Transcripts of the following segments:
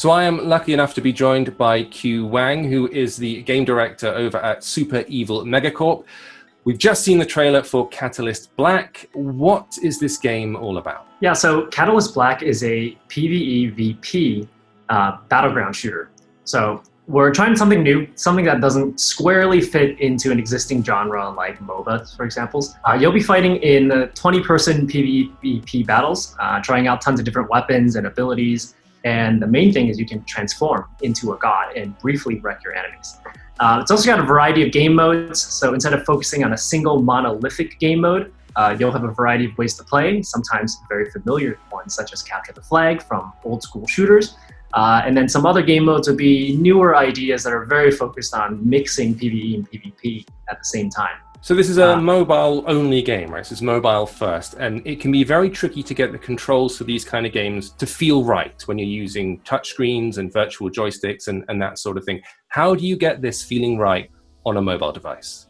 So I am lucky enough to be joined by Q Wang, who is the game director over at Super Evil Megacorp. We've just seen the trailer for Catalyst Black. What is this game all about? Yeah, so Catalyst Black is a PvE/VP battleground shooter. So we're trying something new, something that doesn't squarely fit into an existing genre like MOBA, for example. You'll be fighting in 20-person PvE/VP battles, trying out tons of different weapons and abilities. And the main thing is you can transform into a god and briefly wreck your enemies. It's also got a variety of game modes. So instead of focusing on a single monolithic game mode, you'll have a variety of ways to play, sometimes very familiar ones such as Capture the Flag from old school shooters. And then some other game modes would be newer ideas that are very focused on mixing PvE and PvP at the same time. So this is a mobile-only game, right? So it's mobile first, and it can be very tricky to get the controls for these kind of games to feel right when you're using touchscreens and virtual joysticks and that sort of thing. How do you get this feeling right on a mobile device?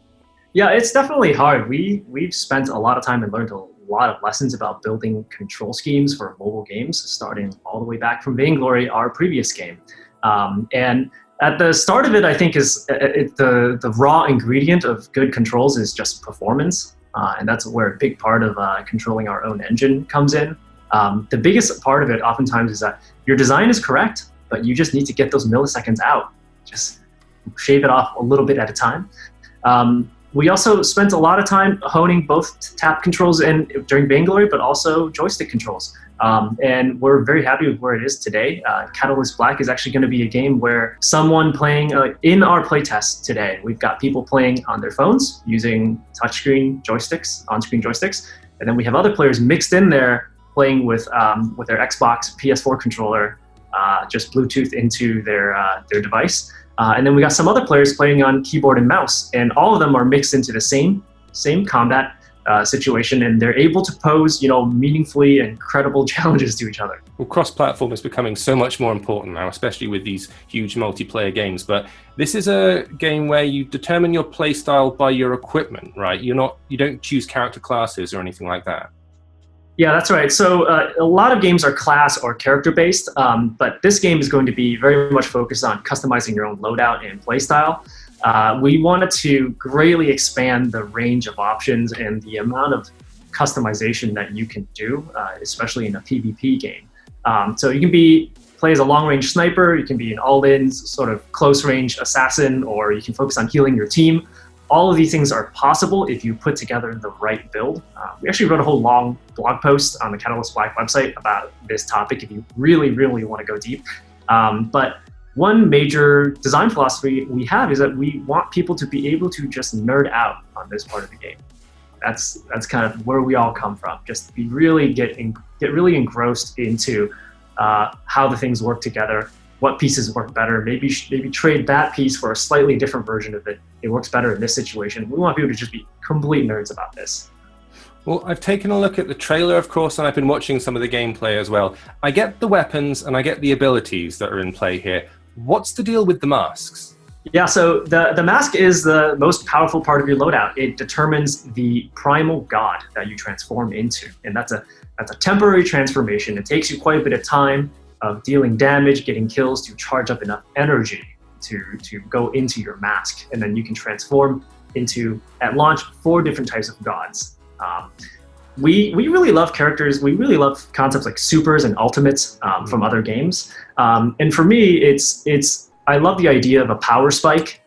Yeah, it's definitely hard. We've spent a lot of time and learned a lot of lessons about building control schemes for mobile games, starting all the way back from Vainglory, our previous game. And at the start of it, I think the raw ingredient of good controls is just performance. And that's where a big part of controlling our own engine comes in. The biggest part of it oftentimes is that your design is correct, but you just need to get those milliseconds out. Just shave it off a little bit at a time. We also spent a lot of time honing both tap controls during Vainglory, but also joystick controls. And we're very happy with where it is today. Catalyst Black is actually going to be a game where someone playing in our playtest today, we've got people playing on their phones using touchscreen joysticks, on-screen joysticks. And then we have other players mixed in there playing with their Xbox PS4 controller, just Bluetooth into their device. And then we got some other players playing on keyboard and mouse, and all of them are mixed into the same combat situation, and they're able to pose, meaningfully and credible challenges to each other. Well, cross-platform is becoming so much more important now, especially with these huge multiplayer games. But this is a game where you determine your play style by your equipment, right? You don't choose character classes or anything like that. Yeah, that's right. So a lot of games are class or character-based, but this game is going to be very much focused on customizing your own loadout and playstyle. We wanted to greatly expand the range of options and the amount of customization that you can do, especially in a PvP game. So you can play as a long-range sniper, you can be an all-in sort of close-range assassin, or you can focus on healing your team. All of these things are possible if you put together the right build. We actually wrote a whole long blog post on the Catalyst Black website about this topic if you really, really want to go deep. But one major design philosophy we have is that we want people to be able to just nerd out on this part of the game. That's kind of where we all come from. Just be really get really engrossed into how the things work together, what pieces work better, maybe trade that piece for a slightly different version of it. It works better in this situation. We want people to just be complete nerds about this. Well, I've taken a look at the trailer, of course, and I've been watching some of the gameplay as well. I get the weapons and I get the abilities that are in play here. What's the deal with the masks? Yeah, so the mask is the most powerful part of your loadout. It determines the primal god that you transform into, and that's a temporary transformation. It takes you quite a bit of time of dealing damage, getting kills to charge up enough energy to go into your mask. And then you can transform into, at launch, 4 different types of gods. We really love characters. We really love concepts like supers and ultimates from other games. And for me, I love the idea of a power spike,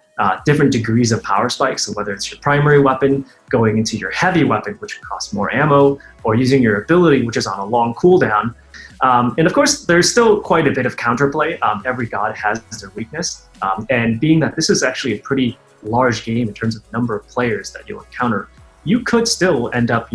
different degrees of power spikes. So whether it's your primary weapon going into your heavy weapon, which costs more ammo, or using your ability, which is on a long cooldown. And of course, there's still quite a bit of counterplay. Every god has their weakness. And being that this is actually a pretty large game in terms of number of players that you'll encounter, you could still end up,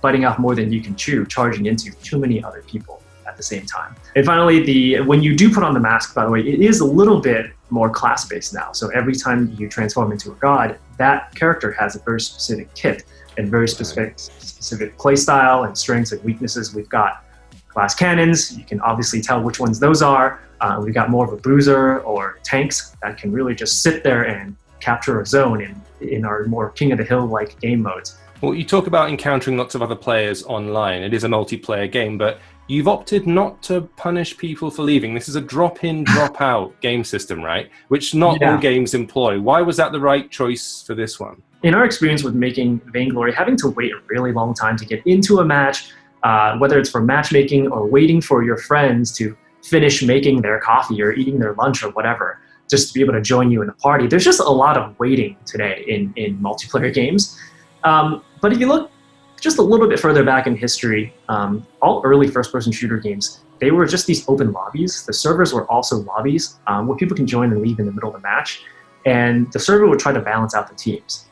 biting off more than you can chew, charging into too many other people at the same time. And finally, when you do put on the mask, by the way, it is a little bit more class-based now. So get time you transform into a god, that character has a very specific kit and very specific play style and strengths and weaknesses. We've got glass cannons. You can obviously tell which ones those are. We've got more of a bruiser or tanks that can really just sit there and capture a zone in our more King of the Hill-like game modes. Well, you talk about encountering lots of other players online. It is a multiplayer game, but You've opted not to punish people for leaving. This is a drop-in, drop-out game system, right? Which not all games employ. Why was that the right choice for this one? In our experience with making Vainglory, having to wait a really long time to get into a match, whether it's for matchmaking or waiting for your friends to finish making their coffee or eating their lunch or whatever, just to be able to join you in the party. There's just a lot of waiting today in multiplayer games. But if you look just a little bit further back in history, all early first-person shooter games, they were just these open lobbies. The servers were also lobbies where people can join and leave in the middle of the match. And the server would try to balance out the teams.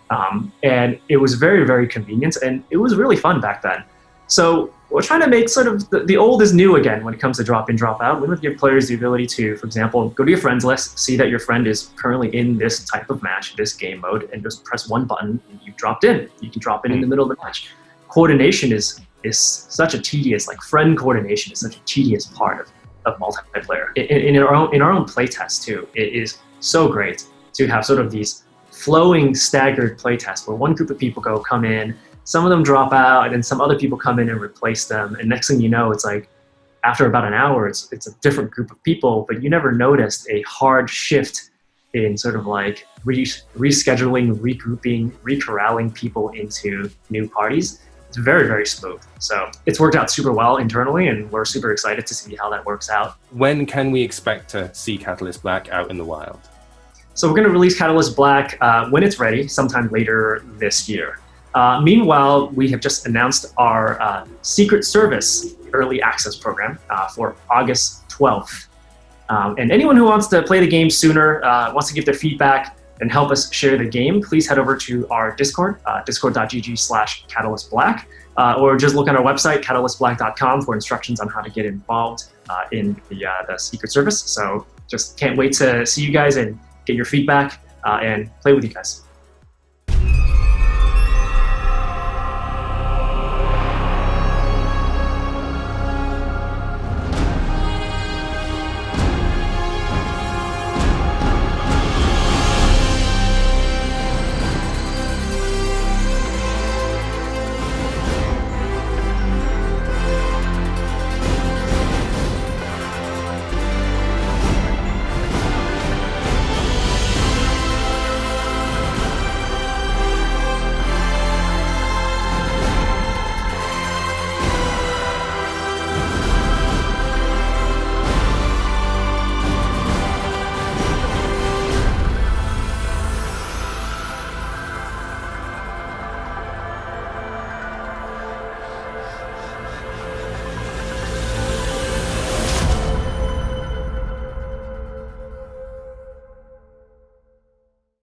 And it was very, very convenient, and it was really fun back then. So we're trying to make sort of the old is new again when it comes to drop-in, drop-out. We want to give players the ability to, for example, go to your friends list, see that your friend is currently in this type of match, this game mode, and just press one button and you've dropped in. You can drop in the middle of the match. Coordination is such a tedious, like friend coordination is such a tedious part of multiplayer. In our own playtest too, it is so great to have sort of these flowing staggered playtests where one group of people come in, some of them drop out, and then some other people come in and replace them. And next thing you know, it's like after about an hour, it's a different group of people, but you never noticed a hard shift in sort of like rescheduling, regrouping, recorralling people into new parties. It's very, very smooth. So it's worked out super well internally, and we're super excited to see how that works out. When can we expect to see Catalyst Black out in the wild? So we're going to release Catalyst Black when it's ready, sometime later this year. Meanwhile, we have just announced our Secret Service Early Access Program for August 12th. And anyone who wants to play the game sooner, wants to give their feedback and help us share the game, please head over to our Discord, discord.gg/catalystblack, or just look on our website, catalystblack.com, for instructions on how to get involved in the Secret Service. So just can't wait to see you guys and get your feedback and play with you guys.